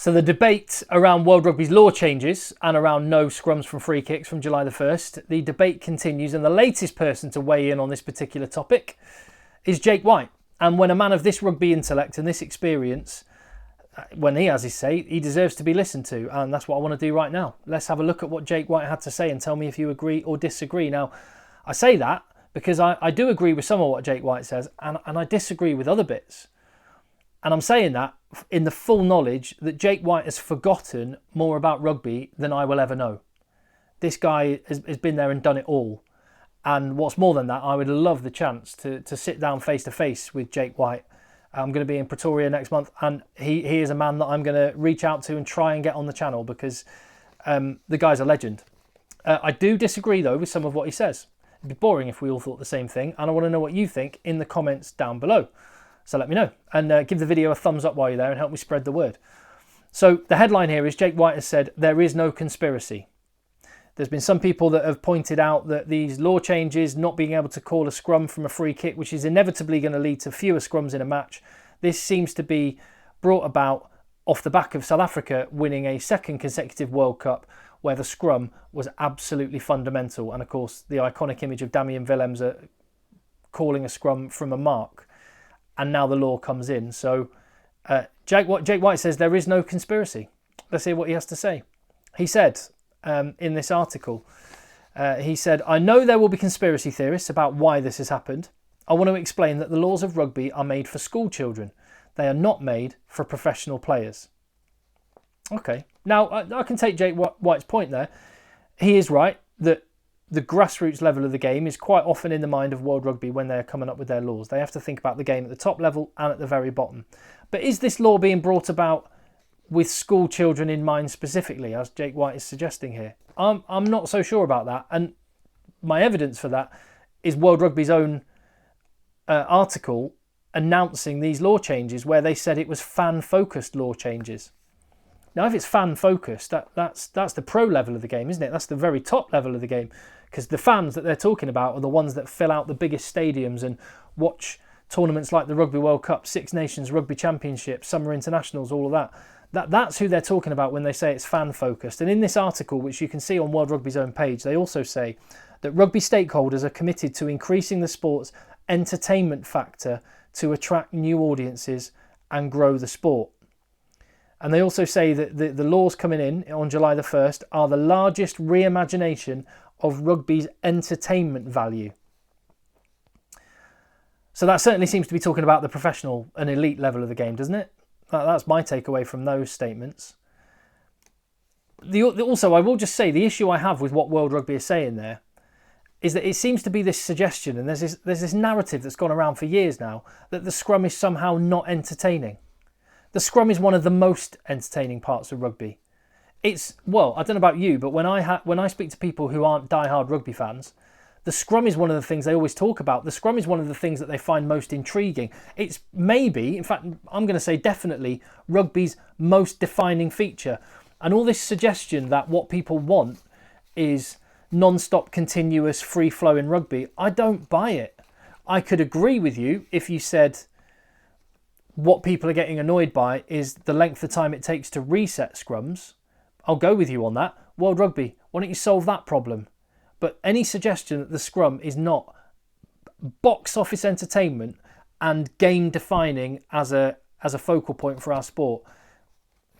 So the debate around World Rugby's law changes and around no scrums from free kicks from July the 1st, the debate continues, and the latest person to weigh in on this particular topic is Jake White. And when a man of this rugby intellect and this experience, when he has his say, he deserves to be listened to, and that's what I want to do right now. Let's have a look at what Jake White had to say and tell me if you agree or disagree. Now, I say that because I do agree with some of what Jake White says, and I disagree with other bits. And I'm saying that in the full knowledge that Jake White has forgotten more about rugby than I will ever know. This guy has been there and done it all. And what's more than that, I would love the chance to sit down face to face with Jake White. I'm going to be in Pretoria next month, and he is a man that I'm going to reach out to and try and get on the channel because the guy's a legend. I do disagree, though, with some of what he says. It'd be boring if we all thought the same thing, and I want to know what you think in the comments down below. So let me know, and give the video a thumbs up while you're there and help me spread the word. So the headline here is Jake White has said, there is no conspiracy. There's been some people that have pointed out that these law changes, not being able to call a scrum from a free kick, which is inevitably going to lead to fewer scrums in a match, this seems to be brought about off the back of South Africa winning a second consecutive World Cup where the scrum was absolutely fundamental. And of course, the iconic image of Damian Willems calling a scrum from a mark. And now the law comes in. So Jake White says there is no conspiracy. Let's hear what he has to say. He said in this article, he said, I know there will be conspiracy theorists about why this has happened. I want to explain that the laws of rugby are made for school children. They are not made for professional players. Okay. Now, I can take Jake White's point there. He is right that the grassroots level of the game is quite often in the mind of World Rugby when they're coming up with their laws. They have to think about the game at the top level and at the very bottom. But is this law being brought about with school children in mind specifically, as Jake White is suggesting here? I'm not so sure about that. And my evidence for that is World Rugby's own article announcing these law changes where they said it was fan-focused law changes. Now, if it's fan-focused, that's the pro level of the game, isn't it? That's the very top level of the game. Because the fans that they're talking about are the ones that fill out the biggest stadiums and watch tournaments like the Rugby World Cup, Six Nations Rugby Championship, Summer Internationals, all of that. That's who they're talking about when they say it's fan-focused. And in this article, which you can see on World Rugby's own page, they also say that rugby stakeholders are committed to increasing the sport's entertainment factor to attract new audiences and grow the sport. And they also say that the laws coming in on July the 1st are the largest reimagination of rugby's entertainment value. So that certainly seems to be talking about the professional and elite level of the game, doesn't it? That's my takeaway from those statements. Also, I will just say the issue I have with what World Rugby is saying there is that it seems to be this suggestion, and there's this narrative that's gone around for years now, that the scrum is somehow not entertaining. The scrum is one of the most entertaining parts of rugby. It's, well, I don't know about you, but when I speak to people who aren't diehard rugby fans, the scrum is one of the things they always talk about. The scrum is one of the things that they find most intriguing. It's maybe, in fact, I'm going to say definitely, rugby's most defining feature. And all this suggestion that what people want is non-stop, continuous, free-flowing rugby, I don't buy it. I could agree with you if you said what people are getting annoyed by is the length of time it takes to reset scrums. I'll go with you on that. World Rugby, why don't you solve that problem? But any suggestion that the scrum is not box office entertainment and game defining as a focal point for our sport,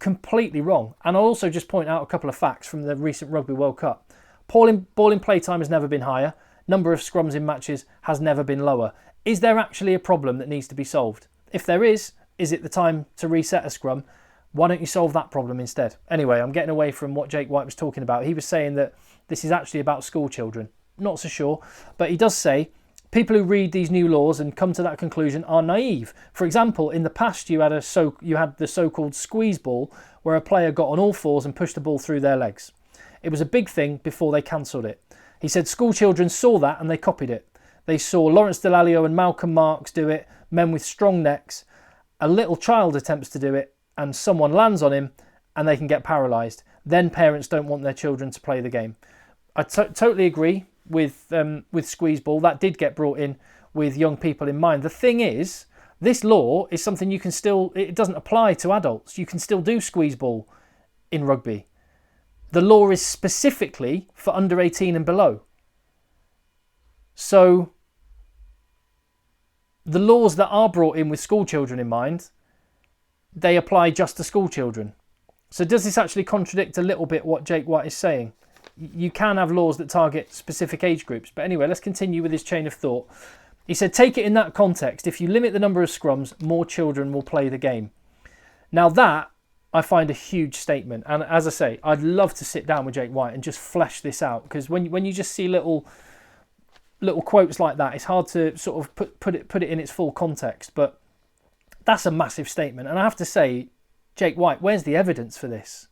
completely wrong. And I'll also just point out a couple of facts from the recent Rugby World Cup. Ball in play time has never been higher. Number of scrums in matches has never been lower. Is there actually a problem that needs to be solved? If there is it the time to reset a scrum? Why don't you solve that problem instead? Anyway, I'm getting away from what Jake White was talking about. He was saying that this is actually about school children. Not so sure, but he does say people who read these new laws and come to that conclusion are naive. For example, in the past you had the so-called squeeze ball, where a player got on all fours and pushed the ball through their legs. It was a big thing before they cancelled it. He said school children saw that and they copied it. They saw Lawrence Dallaglio and Malcolm Marks do it, men with strong necks. A little child attempts to do it and someone lands on him and they can get paralysed. Then parents don't want their children to play the game. I totally agree with squeeze ball. That did get brought in with young people in mind. The thing is This law is something you can still, it doesn't apply to adults. You can still do squeeze ball in rugby. The law is specifically for under 18 and below. So the laws that are brought in with school children in mind, they apply just to school children. So does this actually contradict a little bit what Jake White is saying? You can have laws that target specific age groups. But anyway, let's continue with his chain of thought. He said, take it in that context. If you limit the number of scrums, more children will play the game. Now that, I find a huge statement. And as I say, I'd love to sit down with Jake White and just flesh this out. Because when you just see little quotes like that, it's hard to sort of put it in its full context. But that's a massive statement. And I have to say, Jake White, where's the evidence for this?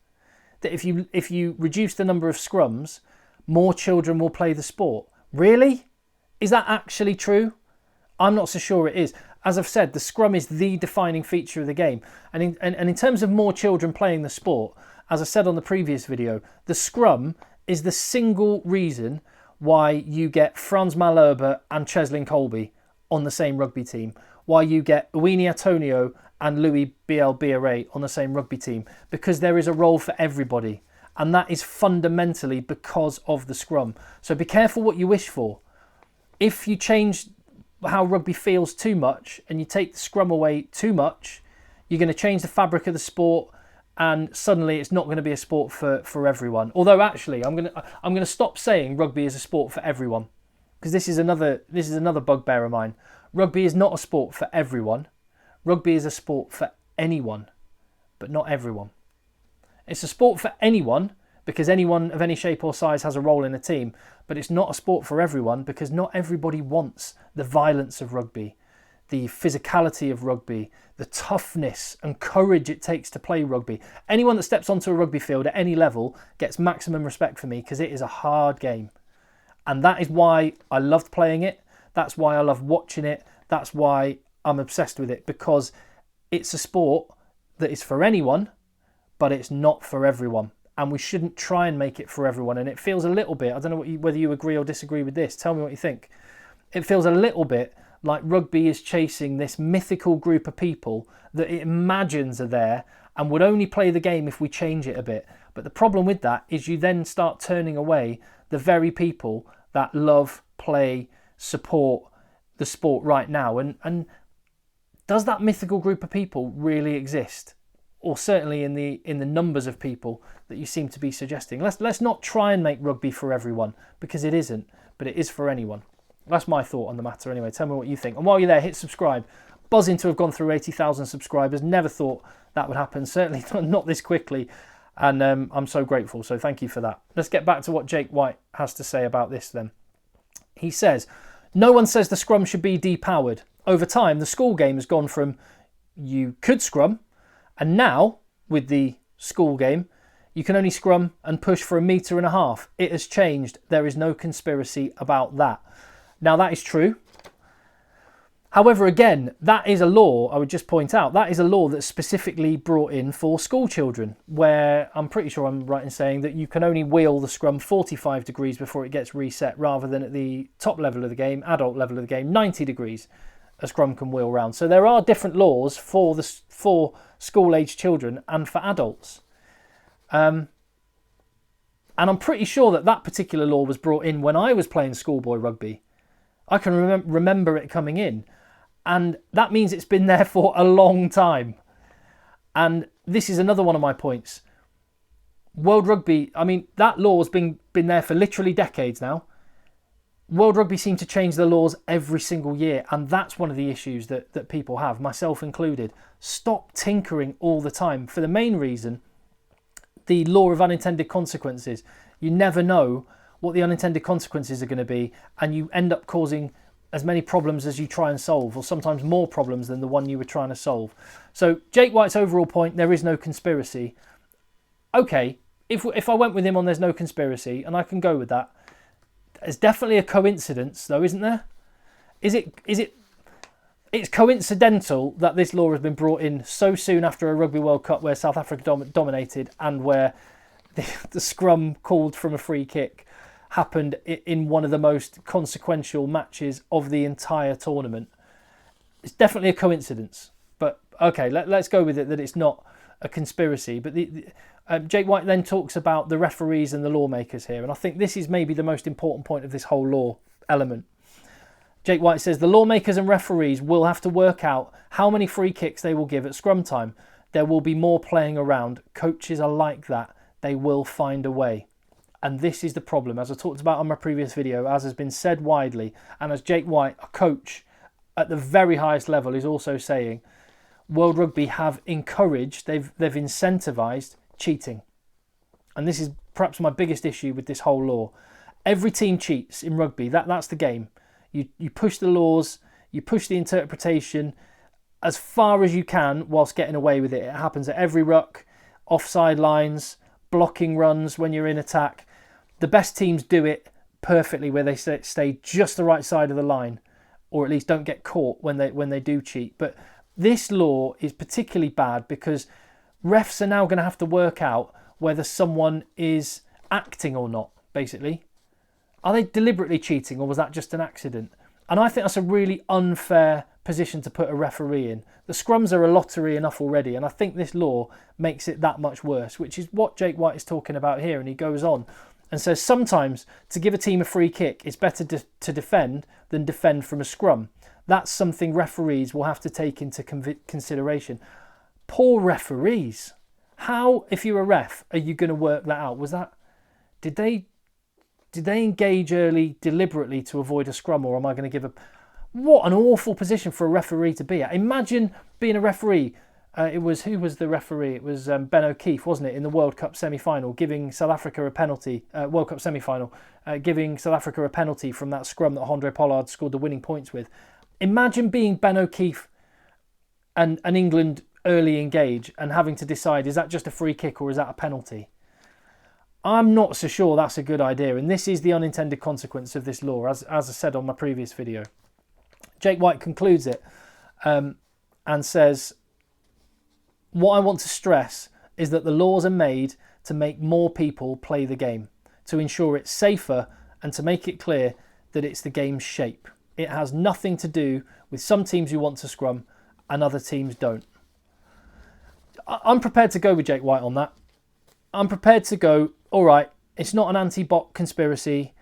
That if you reduce the number of scrums, more children will play the sport. Really? Is that actually true? I'm not so sure it is. As I've said, the scrum is the defining feature of the game. And in terms of more children playing the sport, as I said on the previous video, the scrum is the single reason why you get Franz Malherbe and Cheslin Colby on the same rugby team, why you get Uini Atonio and Louis Biel-Biarré on the same rugby team, because there is a role for everybody. And that is fundamentally because of the scrum. So be careful what you wish for. If you change how rugby feels too much and you take the scrum away too much, you're going to change the fabric of the sport, and suddenly it's not going to be a sport for everyone. Although actually, I'm going to stop saying rugby is a sport for everyone, because this is another bugbear of mine. Rugby is not a sport for everyone. Rugby is a sport for anyone, but not everyone. It's a sport for anyone because anyone of any shape or size has a role in a team, but it's not a sport for everyone because not everybody wants the violence of rugby, the physicality of rugby, the toughness and courage it takes to play rugby. Anyone that steps onto a rugby field at any level gets maximum respect for me because it is a hard game. And that is why I loved playing it. That's why I love watching it. That's why I'm obsessed with it, because it's a sport that is for anyone, but it's not for everyone. And we shouldn't try and make it for everyone. And it feels a little bit, I don't know whether you agree or disagree with this. Tell me what you think. It feels a little bit like rugby is chasing this mythical group of people that it imagines are there and would only play the game if we change it a bit. But the problem with that is you then start turning away the very people that love, play, support the sport right now. And does that mythical group of people really exist? Or certainly in the numbers of people that you seem to be suggesting. Let's not try and make rugby for everyone, because it isn't, but it is for anyone. That's my thought on the matter anyway. Tell me what you think. And while you're there, hit subscribe. Buzzing to have gone through 80,000 subscribers. Never thought that would happen. Certainly not this quickly. And I'm so grateful. So thank you for that. Let's get back to what Jake White has to say about this then. He says, no one says the scrum should be depowered. Over time, the school game has gone from you could scrum, and now, with the school game, you can only scrum and push for 1.5 meters. It has changed. There is no conspiracy about that. Now, that is true. However, again, that is a law, I would just point out, that is a law that's specifically brought in for school children, where I'm pretty sure I'm right in saying that you can only wheel the scrum 45 degrees before it gets reset, rather than at the top level of the game, adult level of the game, 90 degrees. A scrum can wheel round. So there are different laws for school-aged children and for adults. And I'm pretty sure that particular law was brought in when I was playing schoolboy rugby. I can remember it coming in. And that means it's been there for a long time. And this is another one of my points. World Rugby, I mean, that law's been there for literally decades now. World Rugby seem to change the laws every single year, and that's one of the issues that people have, myself included. Stop tinkering all the time. For the main reason, the law of unintended consequences. You never know what the unintended consequences are going to be, and you end up causing as many problems as you try and solve, or sometimes more problems than the one you were trying to solve. So Jake White's overall point, there is no conspiracy. Okay, if I went with him on there's no conspiracy, and I can go with that, it's definitely a coincidence, though, isn't there? It's coincidental that this law has been brought in so soon after a Rugby World Cup where South Africa dominated, and where the scrum called from a free kick happened in one of the most consequential matches of the entire tournament. It's definitely a coincidence. But okay, let's go with it that it's not a conspiracy. But Jake White then talks about the referees and the lawmakers here, and I think this is maybe the most important point of this whole law element. Jake White says the lawmakers and referees will have to work out how many free kicks they will give at scrum time. There will be more playing around. Coaches are like that. They will find a way. And this is the problem, as I talked about on my previous video, as has been said widely, and as Jake White, a coach at the very highest level, is also saying, World Rugby have encouraged, they've incentivised cheating. And this is perhaps my biggest issue with this whole law. Every team cheats in rugby. That's the game. You push the laws, you push the interpretation as far as you can whilst getting away with it. It happens at every ruck, offside lines, blocking runs when you're in attack. The best teams do it perfectly where they stay just the right side of the line, or at least don't get caught when they do cheat. But this law is particularly bad because refs are now going to have to work out whether someone is acting or not, basically. Are they deliberately cheating, or was that just an accident? And I think that's a really unfair position to put a referee in. The scrums are a lottery enough already, and I think this law makes it that much worse, which is what Jake White is talking about here. And he goes on and says sometimes to give a team a free kick, it's better to defend than defend from a scrum. That's something referees will have to take into consideration. Poor referees. How, if you're a ref, are you going to work that out? Did they engage early deliberately to avoid a scrum, or am I going to give a... What an awful position for a referee to be at. Imagine being a referee. Who was the referee? It was Ben O'Keefe, wasn't it, in the World Cup semi-final, giving South Africa a penalty, World Cup semi-final, giving South Africa a penalty from that scrum that Andre Pollard scored the winning points with. Imagine being Ben O'Keefe and England early engage and having to decide, is that just a free kick or is that a penalty? I'm not so sure that's a good idea, and this is the unintended consequence of this law, as I said on my previous video. Jake White concludes it and says, what I want to stress is that the laws are made to make more people play the game, to ensure it's safer and to make it clear that it's the game's shape. It has nothing to do with some teams who want to scrum and other teams don't. I'm prepared to go with Jake White on that. I'm prepared to go, all right, it's not an anti-bot conspiracy,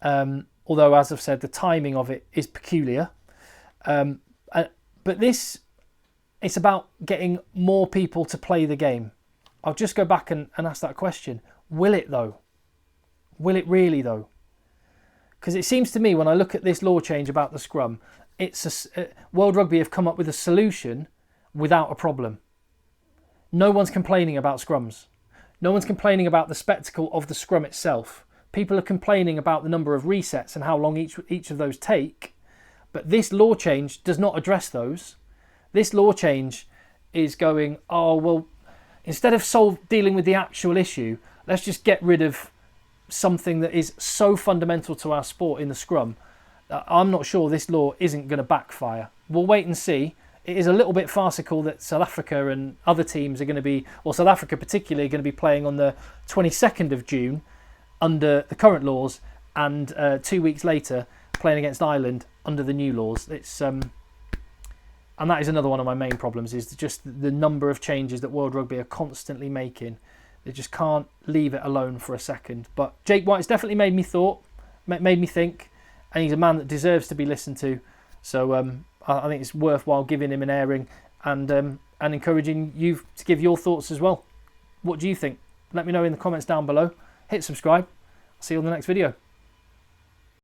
although, as I've said, the timing of it is peculiar. But this, it's about getting more people to play the game. I'll just go back and ask that question. Will it, though? Will it really, though? Because it seems to me, when I look at this law change about the scrum, World Rugby have come up with a solution without a problem. No one's complaining about scrums. No one's complaining about the spectacle of the scrum itself. People are complaining about the number of resets and how long each of those take. But this law change does not address those. This law change is going, oh, well, instead of dealing with the actual issue, let's just get rid of something that is so fundamental to our sport in the scrum. I'm not sure this law isn't going to backfire. We'll wait and see. It is a little bit farcical that South Africa and other teams are going to be, or South Africa particularly, are going to be playing on the 22nd of June under the current laws, and 2 weeks later playing against Ireland under the new laws. It's and that is another one of my main problems, is just the number of changes that World Rugby are constantly making. They just can't leave it alone for a second. But Jake White's definitely made me think, and he's a man that deserves to be listened to. So I think it's worthwhile giving him an airing and encouraging you to give your thoughts as well. What do you think? Let me know in the comments down below. Hit subscribe. I'll see you on the next video.